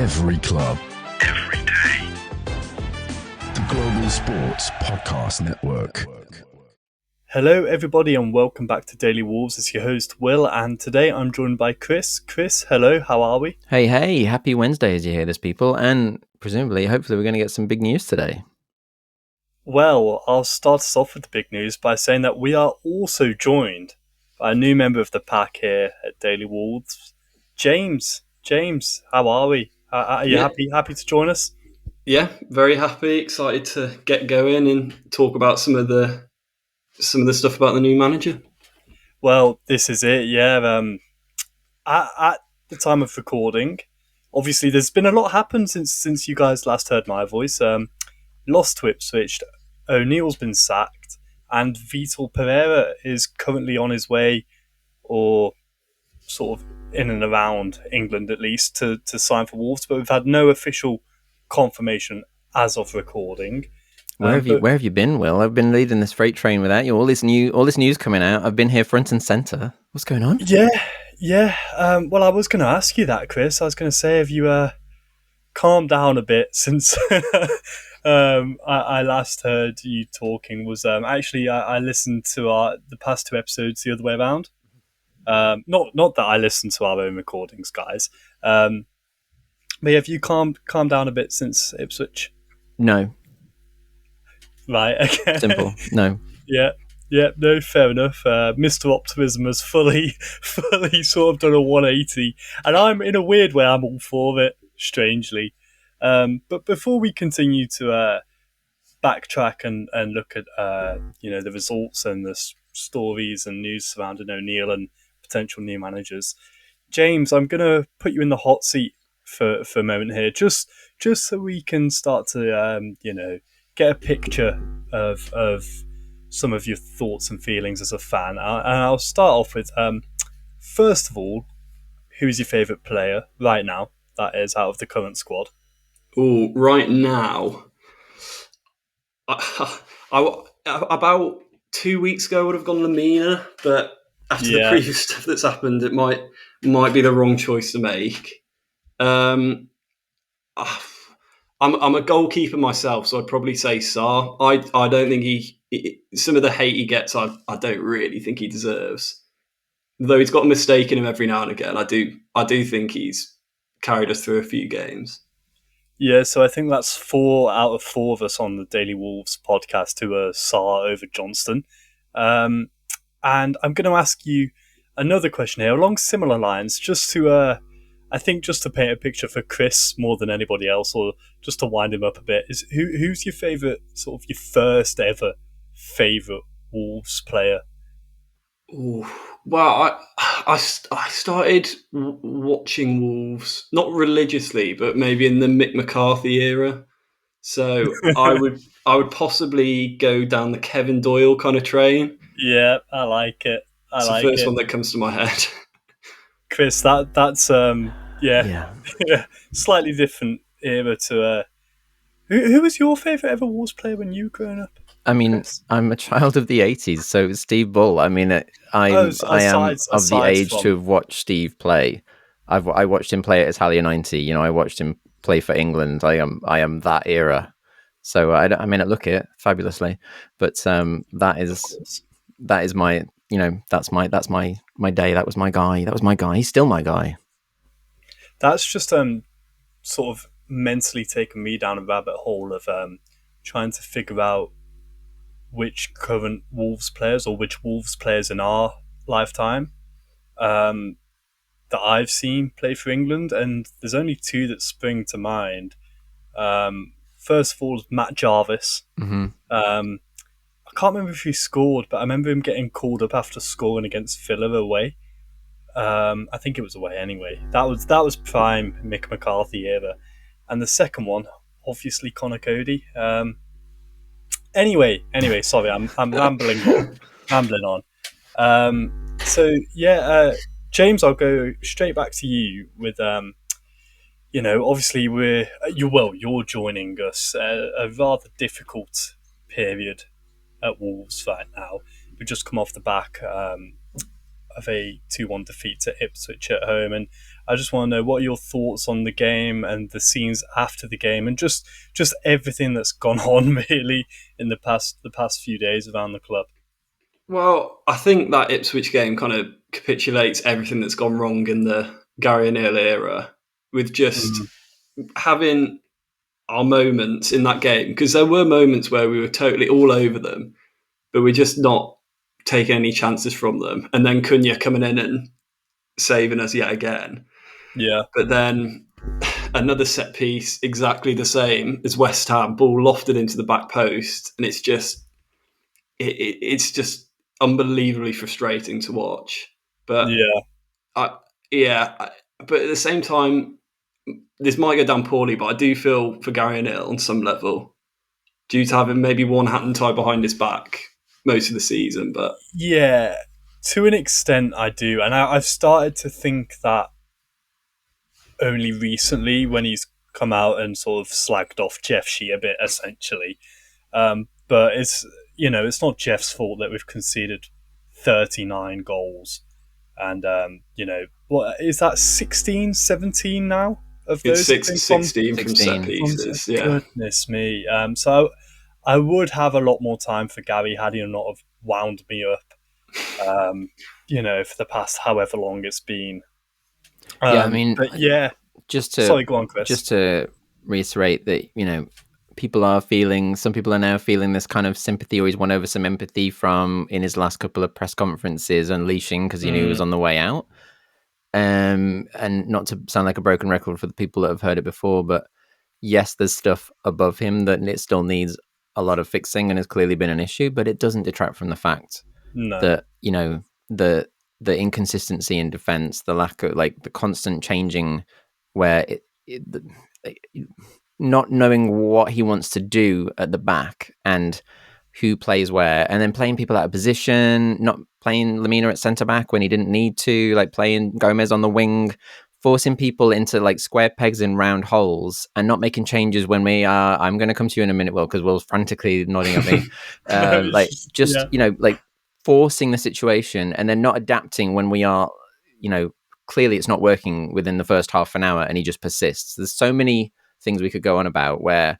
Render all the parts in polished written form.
Every club. Every day. The Global Sports Podcast Network. Hello everybody and welcome back to Daily Wolves. It's your host Will, and today I'm joined by Chris. Chris, hello, how are we? Hey, happy Wednesday as you hear this, people, and presumably, hopefully we're going to get some big news today. Well, I'll start us off with the big news by saying that we are also joined by a new member of the pack here at Daily Wolves, James. James, how are we? Are you happy to join us? Yeah, very happy, excited to get going and talk about some of the stuff about the new manager. Well, this is it, yeah. At the time of recording, obviously there's been a lot happened since you guys last heard my voice. Lost to Ipswich, O'Neill's been sacked, and Vitor Pereira is currently on his way, or sort of in and around England at least, to sign for Wolves, but we've had no official confirmation as of recording. Where have you been, Will? I've been leading this freight train without you. All this news coming out. I've been here front and centre. What's going on? Yeah. Well, I was going to ask you that, Chris. I was going to say, have you calmed down a bit since I last heard you talking? Was actually I listened to the past two episodes the other way around. Not that I listen to our own recordings, guys. But have you calmed down a bit since Ipswich? No. Right. Okay. Simple. No. Yeah. No, fair enough. Mr. Optimism has fully sort of done a 180, and I'm in a weird way. I'm all for it, strangely. But before we continue to backtrack and look at the results and the stories and news surrounding O'Neill and potential new managers, James, I'm going to put you in the hot seat for a moment here, just so we can start to get a picture of some of your thoughts and feelings as a fan. And I'll start off with, first of all, who's your favourite player right now, that is, out of the current squad? Oh, right now, I about 2 weeks ago I would have gone Lamina, but after the previous stuff that's happened, it might be the wrong choice to make. I'm a goalkeeper myself, so I'd probably say Sarr. I don't think he some of the hate he gets, I don't really think he deserves. Though he's got a mistake in him every now and again, I do think he's carried us through a few games. Yeah, so I think that's 4 out of 4 of us on the Daily Wolves podcast who are Sarr over Johnston. And I'm going to ask you another question here along similar lines, just to paint a picture for Chris more than anybody else, or just to wind him up a bit. Is who's your favourite, sort of your first ever favourite Wolves player? Ooh. Well, I started watching Wolves, not religiously, but maybe in the Mick McCarthy era. So I would possibly go down the Kevin Doyle kind of train. Yeah, I like it. It's the first one that comes to my head. Chris, that's slightly different era to. Who was your favourite ever Wolves player when you were growing up? I mean, Chris? I'm a child of the 80s, so Steve Bull. I mean, I am of the age to have watched Steve play. I watched him play at Italia 90. I watched him play for England. I am that era. So I may not look it fabulously, but that is my that's my day. That was my guy. He's still my guy. That's just sort of mentally taken me down a rabbit hole of trying to figure out which current Wolves players or which Wolves players in our lifetime that I've seen play for England, and there's only 2 that spring to mind. First of all, Matt Jarvis. Mm-hmm. I can't remember if he scored, but I remember him getting called up after scoring against Villa away. I think it was away anyway. That was prime Mick McCarthy era. And the second one, obviously Connor Cody. Anyway, sorry, I'm rambling on. James, I'll go straight back to you with obviously you're joining us a rather difficult period at Wolves right now. We've just come off the back of a 2-1 defeat to Ipswich at home, and I just want to know what are your thoughts on the game and the scenes after the game, and just everything that's gone on really in the past few days around the club. Well, I think that Ipswich game kind of capitulates everything that's gone wrong in the Gary O'Neill era, with just having our moments in that game, because there were moments where we were totally all over them, but we're just not taking any chances from them. And then Cunha coming in and saving us yet again. Yeah. But then another set piece, exactly the same as West Ham, ball lofted into the back post, and it's just unbelievably frustrating to watch. But but at the same time, this might go down poorly, but I do feel for Gary O'Neill on some level, due to having maybe one hand tied behind his back most of the season. But yeah, to an extent I do, and I've started to think that only recently when he's come out and sort of slagged off Jeff Sheeves a bit, essentially. But it's not Jeff's fault that we've conceded 39 goals. And, what is that, 16, 17 now? Of those? It's 16 from set pieces, yeah. Goodness me. So I would have a lot more time for Gary had he not have wound me up, for the past however long it's been. Sorry, go on, Chris. Just to reiterate that, some people are now feeling this kind of sympathy, or he's won over some empathy from in his last couple of press conferences, unleashing because he knew he was on the way out. And not to sound like a broken record for the people that have heard it before, but yes, there's stuff above him that it still needs a lot of fixing and has clearly been an issue, but it doesn't detract from the fact that, the inconsistency in defense, the lack of the constant changing where not knowing what he wants to do at the back and who plays where, and then playing people out of position, not playing Lamina at centre back when he didn't need to, playing Gomez on the wing, forcing people into square pegs in round holes, and not making changes when we are. I'm going to come to you in a minute, Will, because Will's frantically nodding at me. Forcing the situation and then not adapting when we are, clearly it's not working within the first half an hour, and he just persists. There's so many things we could go on about where,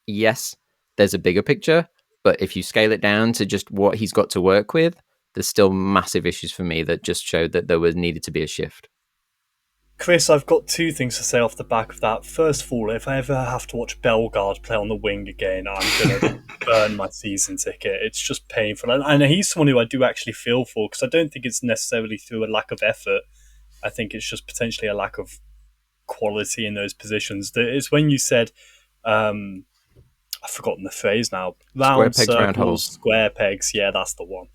yes, there's a bigger picture, but if you scale it down to just what he's got to work with, there's still massive issues for me that just showed that there was needed to be a shift. Chris, I've got two things to say off the back of that. First of all, if I ever have to watch Bellegarde play on the wing again, I'm going to burn my season ticket. It's just painful. And he's someone who I do actually feel for, because I don't think it's necessarily through a lack of effort. I think it's just potentially a lack of quality in those positions. It's when you said, I've forgotten the phrase now, round square pegs, round holes. Square pegs, yeah, that's the one.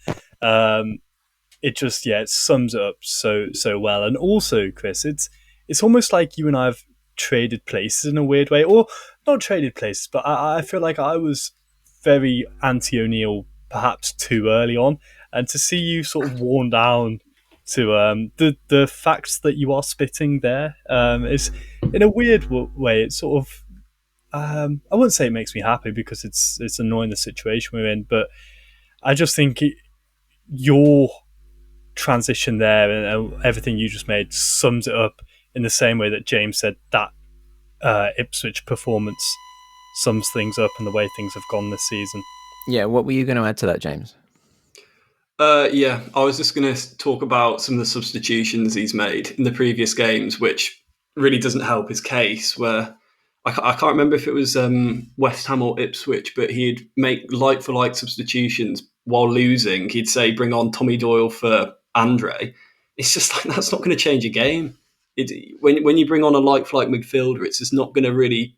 It sums it up so well. And also, Chris, it's almost like you and I have traded places in a weird way, or not traded places, but I feel like I was very anti-O'Neill perhaps too early on, and to see you sort of worn down to the facts that you are spitting there is, in a weird way, it's sort of I wouldn't say it makes me happy, because it's annoying the situation we're in, but I just think your transition there and everything you just made sums it up in the same way that James said that Ipswich performance sums things up and the way things have gone this season. Yeah, what were you going to add to that, James? I was just going to talk about some of the substitutions he's made in the previous games, which really doesn't help his case, where I can't remember if it was West Ham or Ipswich, but he'd make like-for-like substitutions while losing. He'd say, bring on Tommy Doyle for Andre. It's just that's not going to change a game. When you bring on a like-for-like midfielder, it's just not going to really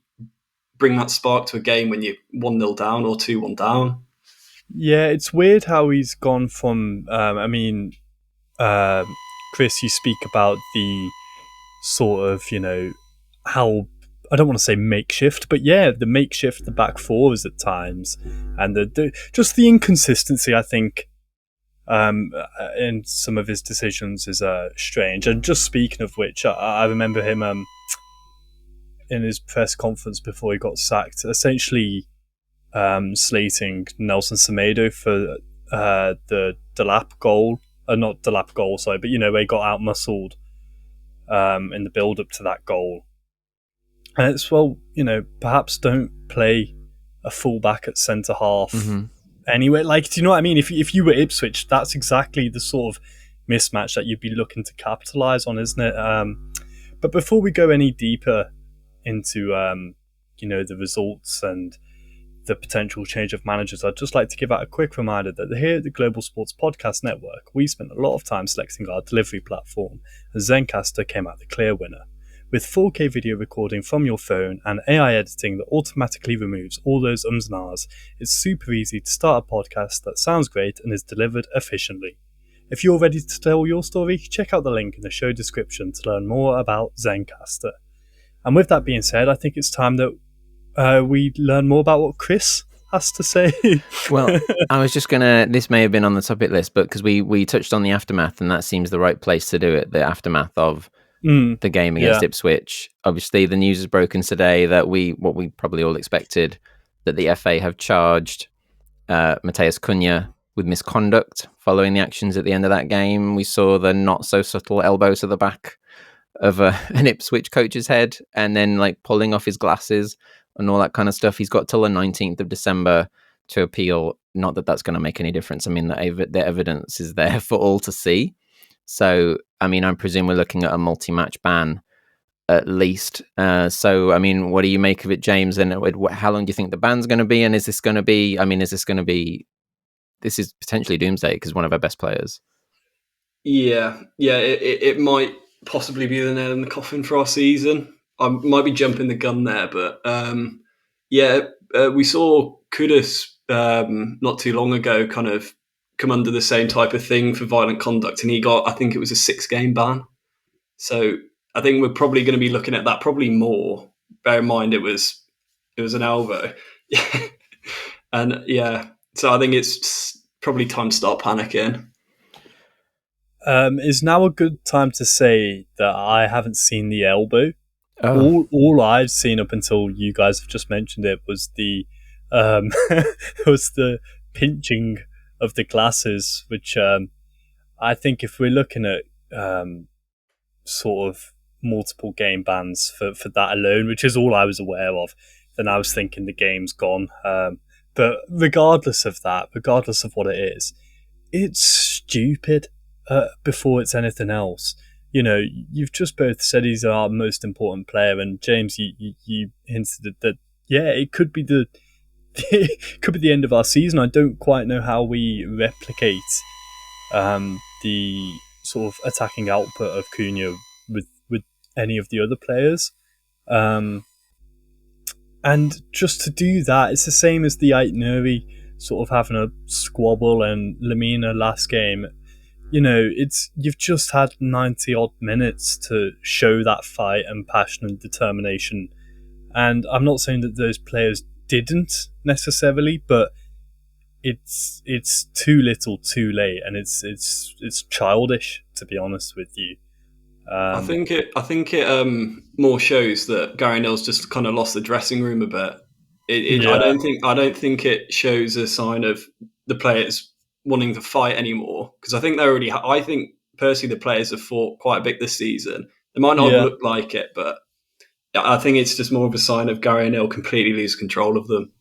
bring that spark to a game when you're 1-0 down or 2-1 down. Yeah, it's weird how he's gone from... Chris, you speak about the sort of, how... I don't want to say makeshift, but yeah, the makeshift, the back fours at times, and just the inconsistency, I think, in some of his decisions is strange. And just speaking of which, I remember him in his press conference before he got sacked, essentially slating Nelson Semedo for the Delap goal, not Delap goal, sorry, but where he got out muscled. in the build up to that goal. And it's, well, perhaps don't play a fullback at centre half anyway. Like, do you know what I mean? If you were Ipswich, that's exactly the sort of mismatch that you'd be looking to capitalise on, isn't it? But before we go any deeper into the results and the potential change of managers, I'd just like to give out a quick reminder that here at the Global Sports Podcast Network, we spent a lot of time selecting our delivery platform, and Zencastr came out the clear winner. With 4K video recording from your phone and AI editing that automatically removes all those ums and ahs, it's super easy to start a podcast that sounds great and is delivered efficiently. If you're ready to tell your story, check out the link in the show description to learn more about Zencastr. And with that being said, I think it's time that we learn more about what Chris has to say. Well, I was just this may have been on the topic list, but because we touched on the aftermath, and that seems the right place to do it, the aftermath of the game against Ipswich. Obviously, the news has broken today that what we probably all expected, that the FA have charged Mateusz Cunha with misconduct following the actions at the end of that game. We saw the not so subtle elbow to the back of an Ipswich coach's head, and then like pulling off his glasses and all that kind of stuff. He's got till the 19th of December to appeal. Not that that's going to make any difference. I mean, the evidence is there for all to see. So, I mean, I presume we're looking at a multi-match ban at least. So, I mean, what do you make of it, James? And how long do you think the ban's going to be? And is this is potentially doomsday because one of our best players? Yeah, it might possibly be the nail in the coffin for our season. I might be jumping the gun there, but we saw Kudus not too long ago kind of come under the same type of thing for violent conduct, and he got, I think it was a 6-game ban. So I think we're probably going to be looking at that probably more. Bear in mind it was an elbow. And so I think it's probably time to start panicking. Is now a good time to say that I haven't seen the elbow? All I've seen up until you guys have just mentioned it was the pinching of the glasses, which I think if we're looking at sort of multiple game bans for that alone, which is all I was aware of, then I was thinking the game's gone. But regardless of that, regardless of what it is, it's stupid before it's anything else. You've just both said he's our most important player, and James, you hinted that it could be the end of our season. I don't quite know how we replicate the sort of attacking output of Cunha with any of the other players. And just to do that, it's the same as the Ait-Nouri sort of having a squabble and Lamina last game. You've just had 90 odd minutes to show that fight and passion and determination. And I'm not saying that those players didn't necessarily, but it's too little, too late, and it's childish, to be honest with you. I think it more shows that Gary Neville's just kind of lost the dressing room a bit. I don't think it shows a sign of the players wanting to fight anymore, because I think I think personally the players have fought quite a bit this season. They might not have looked like it, but I think it's just more of a sign of Gary Neville completely lose control of them.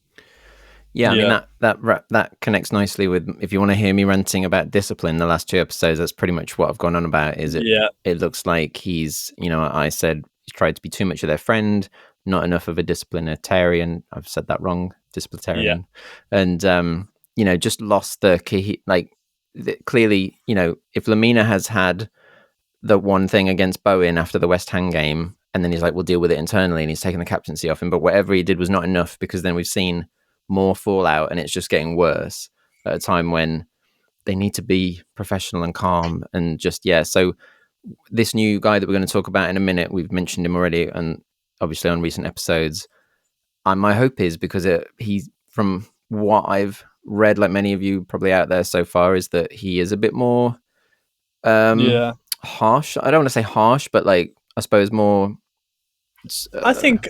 Yeah, I mean, that connects nicely with, if you want to hear me ranting about discipline, the last 2 episodes, that's pretty much what I've gone on about. It looks like he's, I said he's tried to be too much of their friend, not enough of a disciplinarian. I've said that wrong, disciplinarian. And, just lost the key. Like, clearly, if Lamina has had the one thing against Bowen after the West Ham game, and then he's like, we'll deal with it internally, and he's taken the captaincy off him, but whatever he did was not enough, because then we've seen more fallout, and it's just getting worse at a time when they need to be professional and calm. And so this new guy that we're going to talk about in a minute, we've mentioned him already, and obviously on recent episodes. My hope is, because he's, from what I've read, like many of you probably out there so far, is that he is a bit more harsh. I don't want to say harsh, but like, I suppose more. I think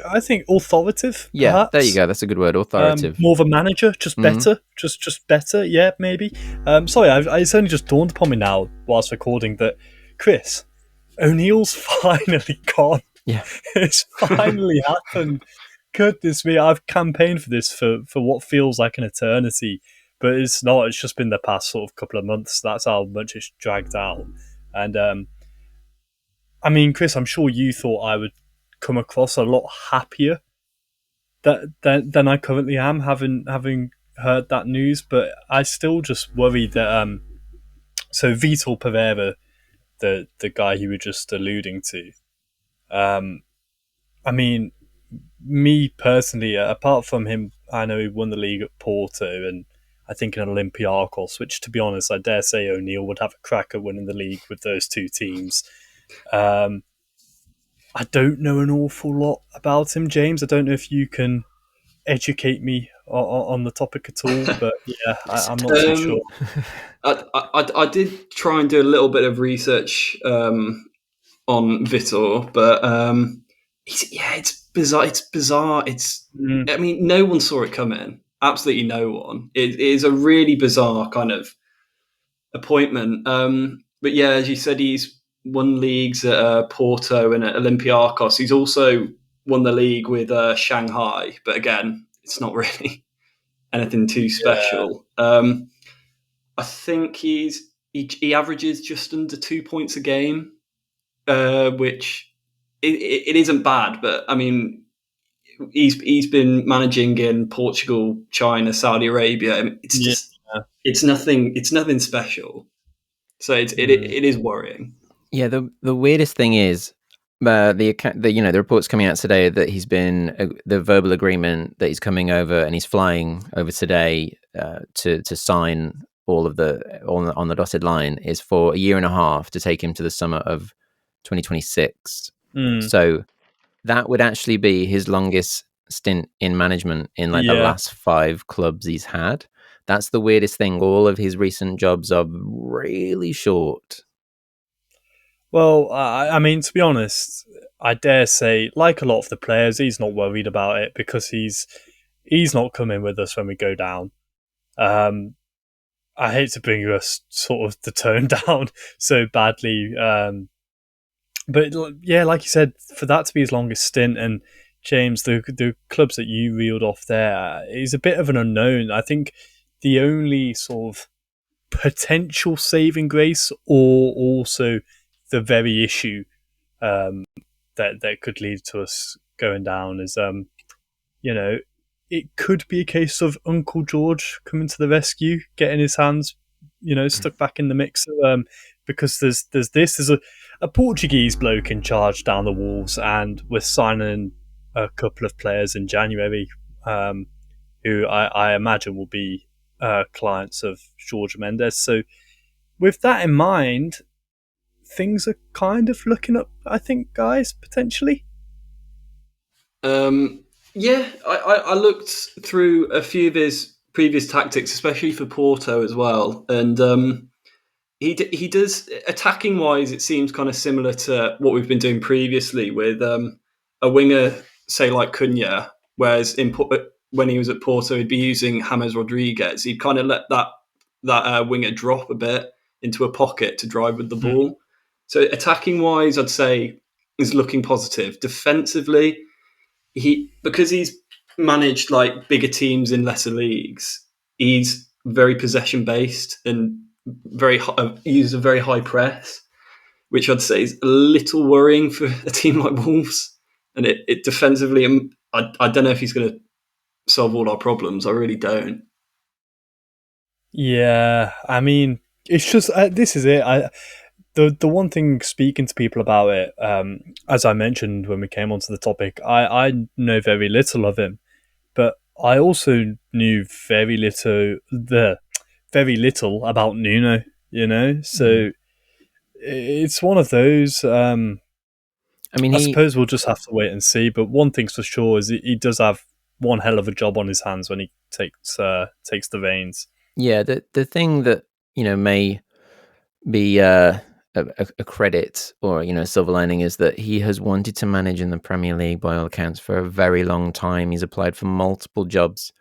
authoritative. Yeah, perhaps. There you go. That's a good word. Authoritative. More of a manager, just better, just better. Yeah, maybe. Sorry, it's only just dawned upon me now whilst recording that Chris, O'Neill's finally gone. Yeah. It's finally happened. Goodness me, I've campaigned for this for what feels like an eternity, but it's not. It's just been the past sort of couple of months. That's how much it's dragged out. And I mean, Chris, I'm sure you thought I would come across a lot happier than I currently am, having heard that news. But I still just worry that so Vitor Pereira, the guy you were just alluding to, I mean, me personally, apart from him, I know he won the league at Porto and I think in Olympiacos, which, to be honest, I dare say O'Neill would have a crack at winning the league with those two teams. I don't know an awful lot about him, James. I don't know if you can educate me on the topic at all, but yeah, I'm not too sure. I did try and do a little bit of research on Vitor, but it's bizarre. It's bizarre. I mean, no one saw it coming. Absolutely no one. It is a really bizarre kind of appointment. But yeah, as you said, he's won leagues at Porto and at Olympiacos. He's also won the league with Shanghai, but again, it's not really anything too special. Yeah. I think he averages just under 2 points a game, which it isn't bad, but I mean, he's been managing in Portugal, China, Saudi Arabia. I mean, it's nothing special. So it is worrying. Yeah, the weirdest thing is the reports coming out today that he's been the verbal agreement that he's coming over and he's flying over today to sign all of on the dotted line is for a year and a half to take him to the summer of 2026. So that would actually be his longest stint in management in the last 5 clubs he's had. That's the weirdest thing. All of his recent jobs are really short. Well, I mean, to be honest, I dare say, like a lot of the players, he's not worried about it because he's not coming with us when we go down. I hate to bring us sort of the tone down so badly, but yeah, like you said, for that to be his longest stint, and James, the clubs that you reeled off there, is a bit of an unknown. I think the only sort of potential saving grace, or also the very issue that could lead to us going down, is it could be a case of Uncle George coming to the rescue, getting his hands stuck back in the mixer, because there's a Portuguese bloke in charge down the Wolves, and we're signing a couple of players in January who I imagine will be clients of Jorge Mendes. So with that in mind, things are kind of looking up, I think, guys, potentially. Yeah, I looked through a few of his previous tactics, especially for Porto as well, and he does, attacking wise, it seems kind of similar to what we've been doing previously with a winger, say like Cunha, whereas when he was at Porto, he'd be using James Rodriguez. He'd kind of let that winger drop a bit into a pocket to drive with the ball. So attacking wise, I'd say is looking positive. Defensively, because he's managed like bigger teams in lesser leagues, he's very possession based and uses a very high press, which I'd say is a little worrying for a team like Wolves. And it defensively, I don't know if he's going to solve all our problems. I really don't. Yeah, I mean, it's just this is it. The one thing, speaking to people about it, as I mentioned when we came onto the topic, I know very little of him, but I also knew very little about Nuno. So it's one of those. I suppose we'll just have to wait and see. But one thing's for sure is he does have one hell of a job on his hands when he takes the reins. Yeah, the thing that may be a credit or silver lining is that he has wanted to manage in the Premier League by all accounts for a very long time. He's applied for multiple jobs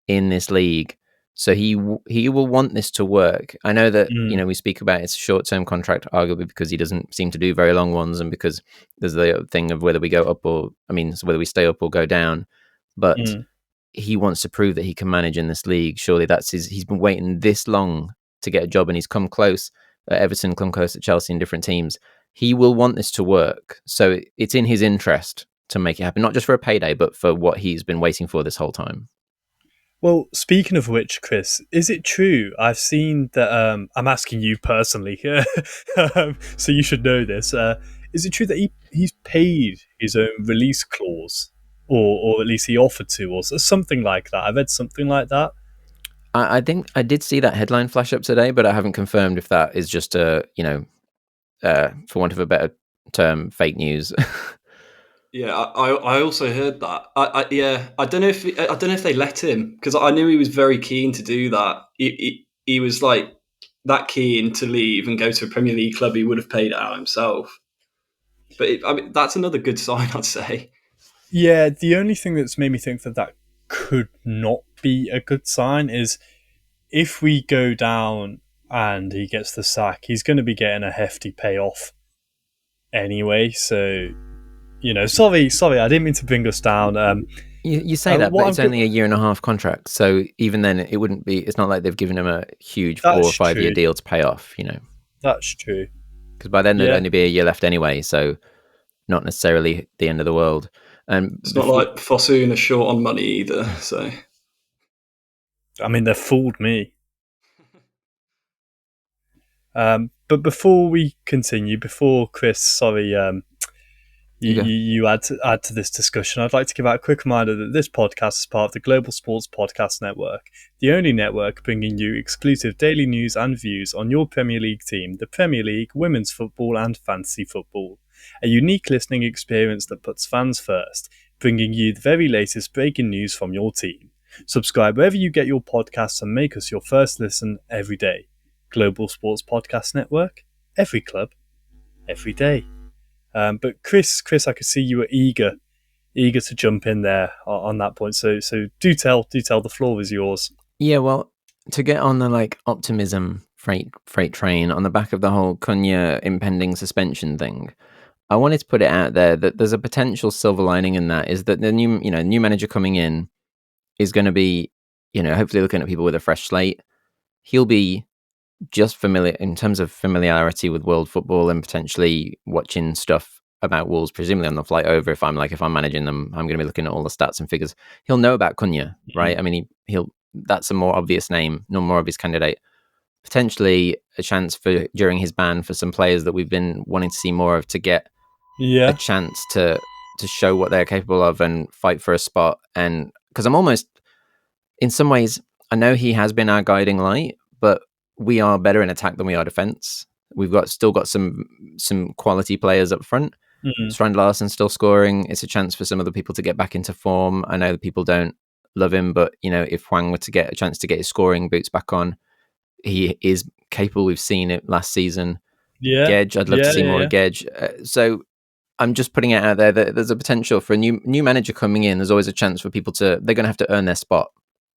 in this league, So he will want this to work. I know that we speak about it's a short-term contract, arguably because he doesn't seem to do very long ones, and because there's the thing of whether we go up whether we stay up or go down. But he wants to prove that he can manage in this league. Surely he's been waiting this long to get a job, and he's come close at Everton, come close at Chelsea, and different teams. He will want this to work. So it's in his interest to make it happen, not just for a payday, but for what he's been waiting for this whole time. Well, speaking of which, Chris, is it true? I've seen that. I'm asking you personally, so you should know this. Is it true that he's paid his own release clause, or at least he offered to, or something like that? I read something like that. I think I did see that headline flash up today, but I haven't confirmed if that is just for want of a better term, fake news. Yeah, I also heard that. I don't know if they let him, because I knew he was very keen to do that. He was like that keen to leave and go to a Premier League club. He would have paid it out himself. But that's another good sign, I'd say. Yeah, the only thing that's made me think that could not be a good sign is if we go down and he gets the sack, he's going to be getting a hefty payoff anyway. So, sorry, I didn't mean to bring us down. You say that, but it's only a 1.5-year contract. So even then, it wouldn't be. It's not like they've given him a huge 4 or 5 year deal to pay off. That's true. Because by then there'd only be a year left anyway. So not necessarily the end of the world. And it's not like Fosun are short on money either. So, I mean, they've fooled me. But before we continue, before Chris, sorry, you add to this discussion, I'd like to give out a quick reminder that this podcast is part of the Global Sports Podcast Network, the only network bringing you exclusive daily news and views on your Premier League team, the Premier League, women's football and fantasy football. A unique listening experience that puts fans first, bringing you the very latest breaking news from your team. Subscribe wherever you get your podcasts and make us your first listen every day. Global Sports Podcast Network, every club, every day. But Chris, I could see you were eager to jump in there on that point. So do tell, the floor is yours. Yeah, well, to get on the optimism freight train on the back of the whole Cunha impending suspension thing, I wanted to put it out there that there's a potential silver lining in that, is that the new manager coming in is going to be, hopefully looking at people with a fresh slate. He'll be just familiar in terms of familiarity with world football and potentially watching stuff about Wolves, presumably on the flight over. If I'm managing them, I'm going to be looking at all the stats and figures. He'll know about Cunha, right? I mean, that's a more obvious name, no more obvious candidate. Potentially a chance for, during his ban, for some players that we've been wanting to see more of to get a chance to show what they're capable of and fight for a spot. And because I'm almost, in some ways, I know he has been our guiding light, but we are better in attack than we are defense. We've still got some quality players up front. Strand Larsen still scoring. It's a chance for some other people to get back into form. I know that people don't love him, but if Hwang were to get a chance to get his scoring boots back on, he is capable. We've seen it last season. Gedge, I'd love to see more of Gedge. So I'm just putting it out there that there's a potential for a new manager coming in. There's always a chance for people they're going to have to earn their spot,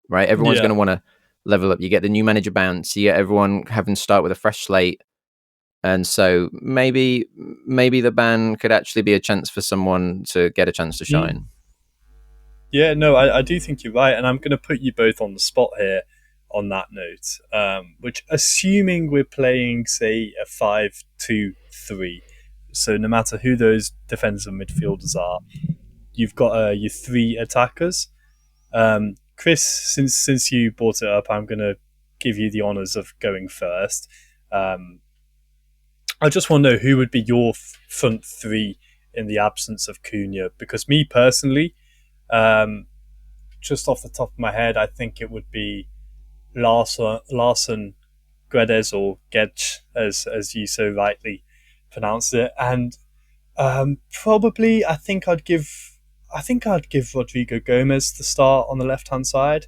right? Everyone's going to want to level up. You get the new manager bounce. You get everyone having to start with a fresh slate. And so maybe the ban could actually be a chance for someone to get a chance to shine. Yeah, no, I do think you're right. And I'm going to put you both on the spot here on that note, which, assuming we're playing, say, a 5-2-3, so no matter who those defensive midfielders are, you've got your 3 attackers. Chris, since you brought it up, I'm going to give you the honours of going first. I just want to know who would be your front 3 in the absence of Cunha, because me personally, just off the top of my head, I think it would be Larsen, Guedes, or Gedge, as you so rightly pronounced it, and probably I think I'd give Rodrigo Gomez the start on the left-hand side.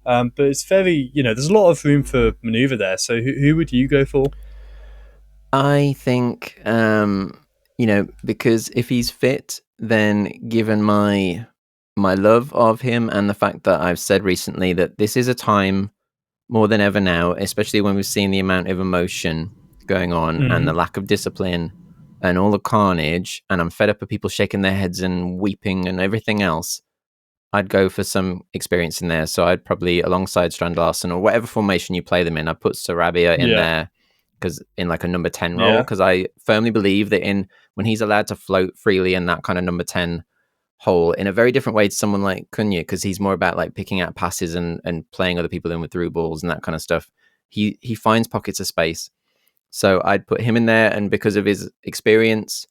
But it's very, there's a lot of room for manoeuvre there. So who would you go for? I think, because if he's fit, then given my love of him and the fact that I've said recently that this is a time more than ever now, especially when we've seen the amount of emotion going on and the lack of discipline and all the carnage, and I'm fed up of people shaking their heads and weeping and everything else. I'd go for some experience in there. So I'd probably, alongside Strand Larsen or whatever formation you play them in, I'd put Sarabia in there, because in like a number 10 role, because I firmly believe that when he's allowed to float freely in that kind of number 10 hole in a very different way to someone like Cunha, because he's more about like picking out passes and playing other people in with through balls and that kind of stuff. He finds pockets of space. So I'd put him in there, and because of his experience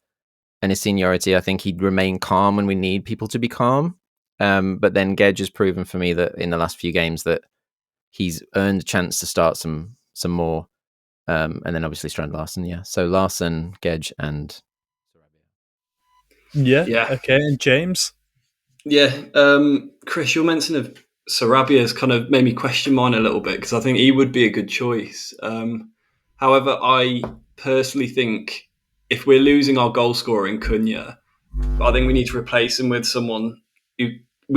and his seniority, I think he'd remain calm when we need people to be calm. But then Gedge has proven for me that in the last few games that he's earned a chance to start some more. And then obviously Strand Larsen, yeah. So Larsen, Gedge, and Yeah. Okay, and James? Yeah. Chris, your mention of Sarabia has kind of made me question mine a little bit, because I think he would be a good choice. However, I personally think if we're losing our goal scorer in Cunha, I think we need to replace him with someone who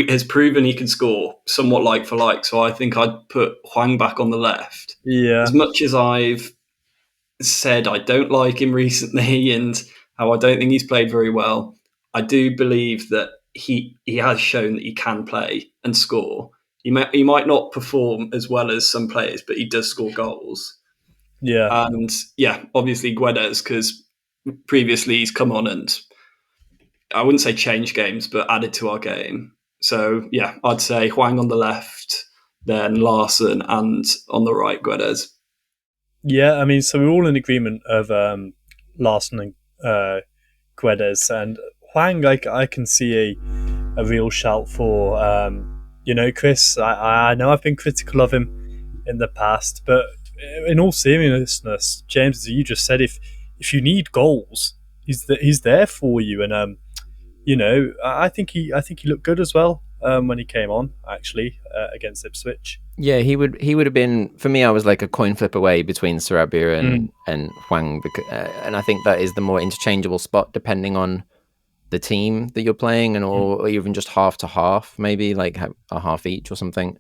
has proven he can score somewhat like for like. So I think I'd put Hwang back on the left. Yeah. As much as I've said I don't like him recently and how I don't think he's played very well, I do believe that he has shown that he can play and score. He might not perform as well as some players, but he does score goals. Yeah. And obviously Guedes, because previously he's come on and I wouldn't say changed games, but added to our game. So I'd say Hwang on the left, then Larsen, and on the right, Guedes. Yeah, I mean, so we're all in agreement of Larsen and Guedes, and Hwang. I can see a real shout for. Chris. I know I've been critical of him in the past, but in all seriousness, James, as you just said, if you need goals, he's there for you, and I think he looked good as well when he came on actually against Ipswich. Yeah, he would have been, for me, I was like a coin flip away between Sarabia and Hwang, because, and I think that is the more interchangeable spot depending on the team that you're playing, and or even just half to half, maybe like a half each or something,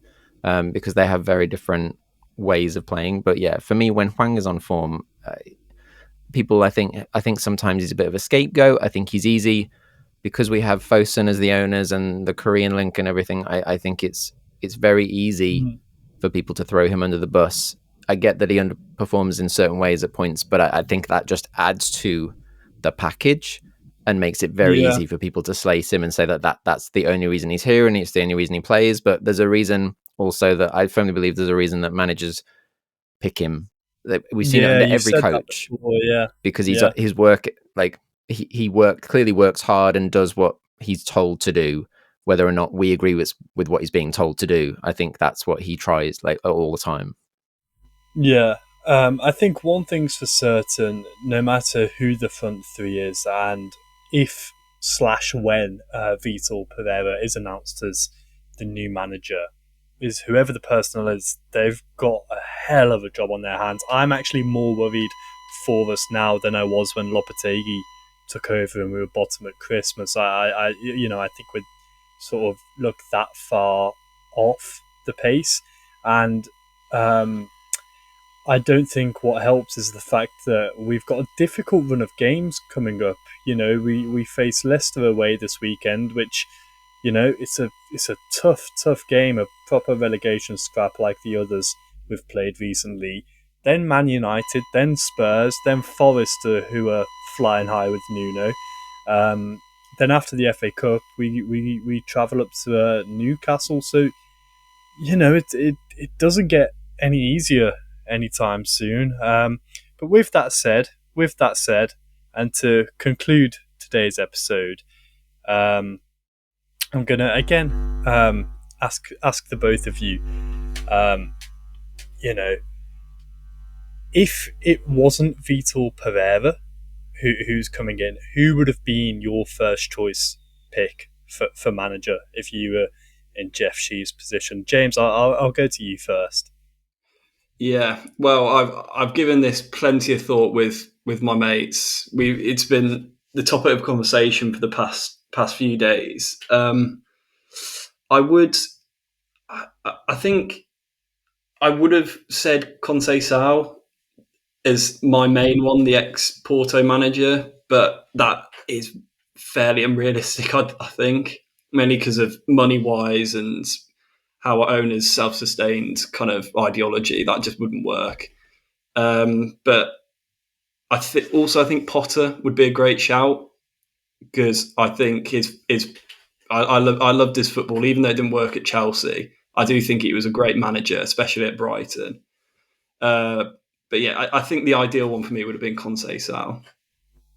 because they have very different ways of playing. But yeah, for me, when Hwang is on form, people, I think sometimes he's a bit of a scapegoat. I think he's easy because we have Fosun as the owners and the Korean link and everything. I think it's very easy for people to throw him under the bus. I get that he underperforms in certain ways at points, but I think that just adds to the package and makes it very easy for people to slice him and say that's the only reason he's here and it's the only reason he plays. But there's a reason also that I firmly believe there's a reason that managers pick him. We've seen it under every coach because his work, like he clearly works hard and does what he's told to do, whether or not we agree with what he's being told to do. I think that's what he tries like all the time. Yeah. I think one thing's for certain, no matter who the front three is and if/when Vitor Pereira is announced as the new manager, is whoever the personnel is, they've got a hell of a job on their hands. I'm actually more worried for us now than I was when Lopetegui took over and we were bottom at Christmas. I think we'd sort of look that far off the pace, and I don't think what helps is the fact that we've got a difficult run of games coming up. We face Leicester away this weekend, which, it's a tough game, a proper relegation scrap like the others we've played recently. Then Man United, then Spurs, then Forest, who are flying high with Nuno. Then after the FA Cup, we travel up to Newcastle. So, it doesn't get any easier anytime soon. But with that said, and to conclude today's episode, I'm gonna again ask the both of you, if it wasn't Vitor Pereira who's coming in, who would have been your first choice pick for manager if you were in Jeff Sheeves' position? James, I'll go to you first. Yeah, well, I've given this plenty of thought with my mates. It's been the topic of conversation for the past few days. I think I would have said Conceição as my main one, the ex-Porto manager, but that is fairly unrealistic, I think, mainly because of money-wise and how our owners' self-sustained kind of ideology. That just wouldn't work. But I think Potter would be a great shout, because I think I loved his football, even though it didn't work at Chelsea. I do think he was a great manager, especially at Brighton. But yeah, I think the ideal one for me would have been Conceição.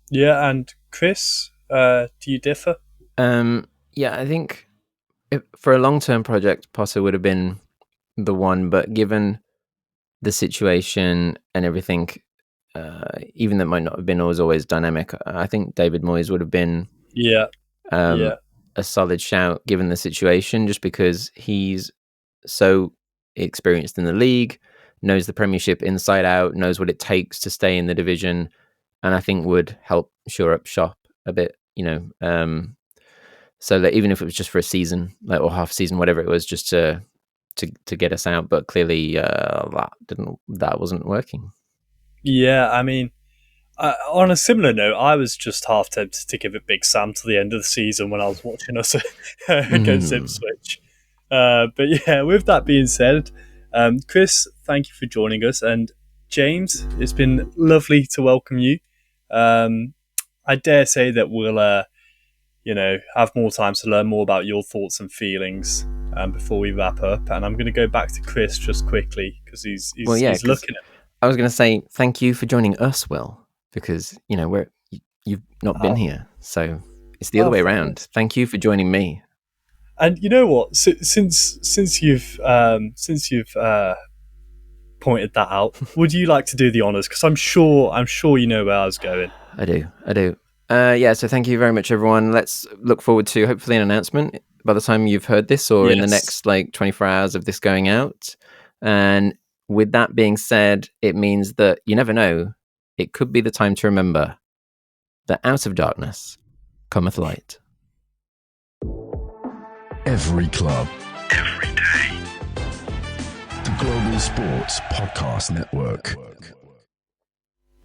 Yeah, and Chris, do you differ? Yeah, I think for a long-term project, Potter would have been the one, but given the situation and everything, even that might not have been always dynamic, I think David Moyes would have been a solid shout given the situation, just because he's so experienced in the league, knows the Premiership inside out, knows what it takes to stay in the division, and I think would help shore up shop a bit, so that even if it was just for a season, or half a season, whatever it was, just to get us out. But clearly that wasn't working. Yeah, I mean, on a similar note, I was just half tempted to give it Big Sam to the end of the season when I was watching us against Ipswich. But yeah, with that being said, Chris, thank you for joining us. And James, it's been lovely to welcome you. I dare say that we'll, have more time to learn more about your thoughts and feelings before we wrap up. And I'm going to go back to Chris just quickly, because he's looking at me. I was going to say thank you for joining us, Will, because you've not been here, so it's the other way around. Thank you for joining me. And you know what? Since you've pointed that out, would you like to do the honours? Because I'm sure you know where I was going. I do. So thank you very much, everyone. Let's look forward to hopefully an announcement by the time you've heard this, or in the next 24 hours of this going out. And with that being said, it means that you never know. It could be the time to remember that out of darkness cometh light. Every club, every day. The Global Sports Podcast Network.